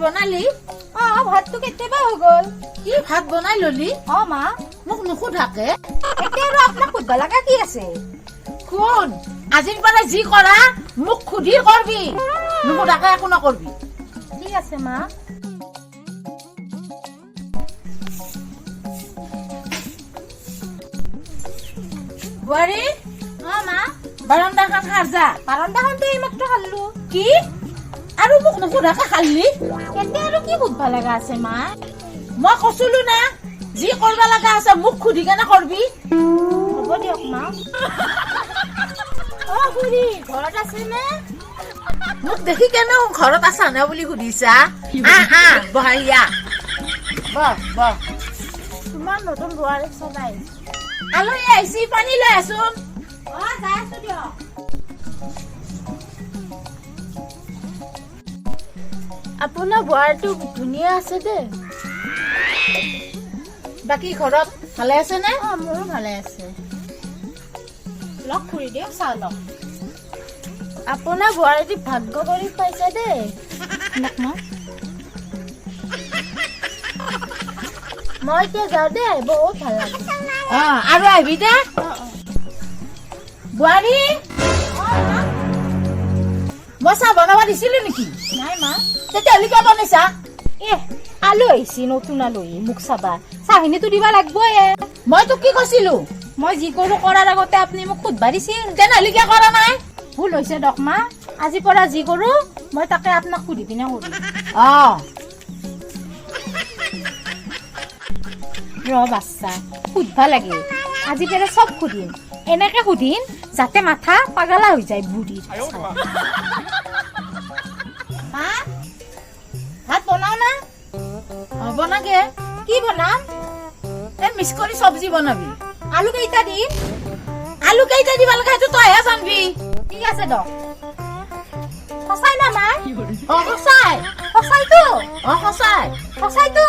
বনালি? ভাতটো কেতিয়াবা হৈ গ'ল। কি ভাত বনাই ললি? মা মোক নুসুধাকে। এতিয়া আৰু আপোনাক সুধবা লগা কি আছে? শুন, আজিৰ পৰা যি কৰা মোক সুধি কৰবি, নুসুধাকে একো নকৰবি। ঠিক আছে মা। বোৱাৰী, মা বাৰান্দাখন সাৰ যা। বাৰান্দাখনতো এইমাত্ৰ খালো। কি আৰু মোক নুসুধাকে খালি? এতিয়া আৰু কি সুধবা লগা আছে মা? মই কৈছিলো না, যি কৰবা লগা আছে মোক সুধি কেনে কৰবি। হ'ব দিয়ক মা। খুৰী ঘৰত আছে নে? মোক দেখি কেনে ঘৰত আছা নে বুলি সুধিছা? বহাইয়া বহ। তোমাৰ নতুন বোৱাৰীক চলাই আলহী আহিছি, পানী লৈ আছোন। যাই আছো দিয়ক। আপোনাৰ বোৱাৰীটো ধুনীয়া আছে দেই। বাকী ঘৰত ভালে আছে নে? মোৰো ভালে আছে। লগ খুৰি দিয়ক, চাহ লওক। আপোনাৰ বোৱাৰীটো ভাগ্য কৰি পাইছে দেই। মই এতিয়া যাওঁ দেই, বহুত ভাল লাগে। আৰু আহিবি দে। বোৱাৰী, মই চাহ বনাব দিছিলো নেকি? নাই মা। তেতিয়াহ'লে কিয় বনাইছা? আলু আহিছি, নতুন আলহী, মোক চাবা। চাহখিনিতো দিবা লাগবই। মই তোক কি কৈছিলো? মই যি কৰো কৰাৰ আগতে আপুনি মোক সুধবা দিছিল। তেনেহ'লে কিয় কৰা নাই? ভুল হৈছে দক মা। আজিৰ পৰা যি কৰো মই তাকে আপোনাক সুধি পিনে কৰিম। বাচ্চা সুধবা লাগে, আজি পৰা চব সুধিম। এনেকে সুধিম যাতে মাথা পাগলা হৈ যায় বুঢ়ী। ভাত বনাও না? বনাগে। কি বনাম? মিক্স কৰি চব্জি বনাবি। আলু কেইটা দিম? আলু কেইটা দিবা লাগে সেইটো তইহে জানবি। ঠিক আছে দক। সঁচাই না মা? সঁচাই। সঁচাইতো? সঁচাই। সঁচাইতো?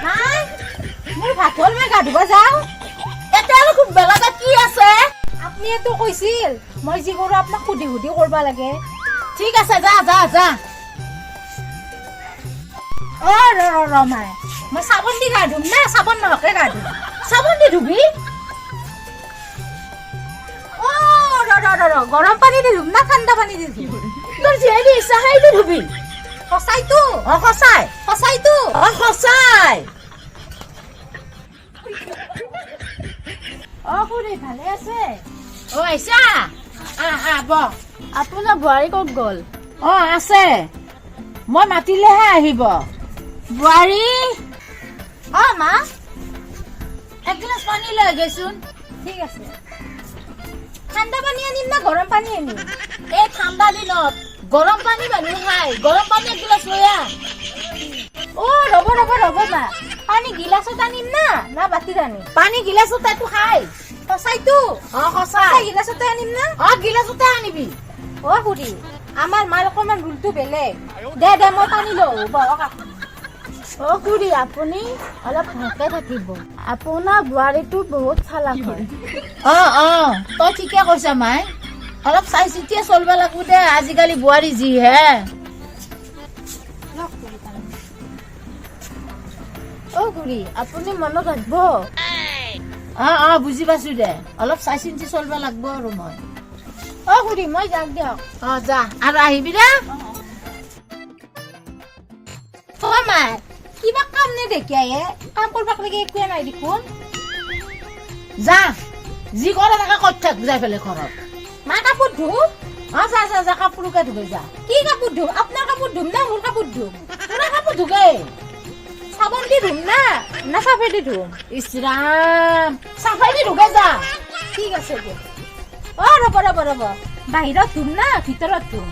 মাই, মোৰ ভাত হ'ল, মই গা ধুব যাওঁ। এতিয়া আৰু খুব বেলেগে কি আছে? আপুনিতো কৈছিল মই যি কৰো আপোনাক সুধি সুধি কৰবা লাগে। ঠিক আছে, যা। ৰ মাই, মই চাবোন দি গা ধুম না? চাবোন নহকে গা ধুম। চাবোন দি ধুবি? ৰ গৰম পানী দি ধুম না ঠাণ্ডা পানী দি ধুম? তোৰ যিহেতু ইচ্ছা সেইটো ধুবি। সঁচাইতো? সঁচাই। সঁচাইতো? সঁচাই। খুৰী ভালে আছে? আহিছা? বহ। আপোনাৰ বোৱাৰী ক'ত গ'ল? আছে, মই মাতিলেহে আহিব। বোৱাৰী, মা এগিলাচ পানী লৈ গৈছোন। ঠিক আছে। ঠাণ্ডা পানী আনিম না গৰম পানী আনিম? এই ঠাণ্ডা দিনত গৰম পানী মানুহ খাই, গৰম পানী এগিলাচ লৈ আহ। ৰ'ব মা, পানী গিলাচত আনিম না বাতিত আনিম? পানী গিলাচত তাইতো খাই। সঁচাইতো? সঁচাই। গিলাচতে আনিম না? গিলাচতে আনিবি। খুৰী, আমাৰ মাৰ অকমান ৰুলটো বেলেগ। দে মই পানী লওঁ। খুৰী, আপুনি অলপ ভালকে থাকিব। আপোনাৰ বোৱাৰীটো বহুত চালাক হয়। তই ঠিকে কৈছা মাই। অলপ চাই চিতিয়ে চলবা লাগব দে, আজিকালি বোৱাৰী যিহে। খুৰী, আপুনি মনত ৰাখব। বুজি পাইছো দে, অলপ চাই চিন্তি চলবা লাগব আৰু মই। খুৰী, মই যাক দিয়ক। যা, আৰু আহিবি দে। মাই, কিবা কাম নে দেখিয়ায়ে? কাম কৰবাক লাগে একোৱে নাই দেখোন। যা, যি কৰে তাকে কৰি থাক, যাই পেলাই ঘৰত। মা, কাপোৰ ধুম? যা, কাপোৰকে ধুবে যা। কি কাপোৰ ধুম? আপোনাৰ কাপোৰ ধুম না মোৰ কাপোৰ ধুম? তোৰে কাপোৰ ধুগে। চাবোন দি ধুম না চাফে দি ধুম? ইছৰাম, চাফাই দি ধুগে যা। ঠিক আছে দিয়ক। ৰ'ব, বাহিৰত ধুম না ভিতৰত ধুম?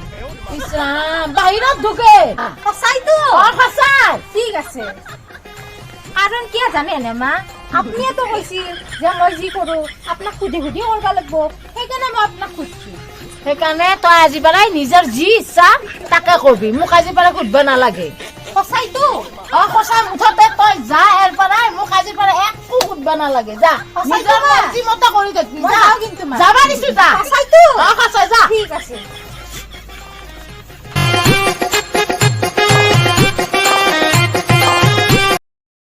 ইছৰাম, বাহিৰত ধুগে। সঁচাইতো? সঁচাই। ঠিক আছে। কাৰণ কিয় জানে মা, আপুনিয়েতো কৈছিল যে মই যি কৰো আপোনাক সুধি সুধি কৰিব লাগিব, সেইকাৰণে মই আপোনাক সুধছো। সেইকাৰণে তই আজি পৰাই নিজৰ যি ইচ্ছা তাকে কৰবি, মোক আজি পৰাই সুধব নালাগে। সঁচাইতো? সঁচাই। মুঠতে তই যা, এৰ পৰাই মোক আজি পৰাই একো সুধব নালাগে। যা, নিজৰ মৰ্জি মতে কৰি থাকিবি। যাবা দিছো যা। সঁচাইতো? সঁচাই, যা।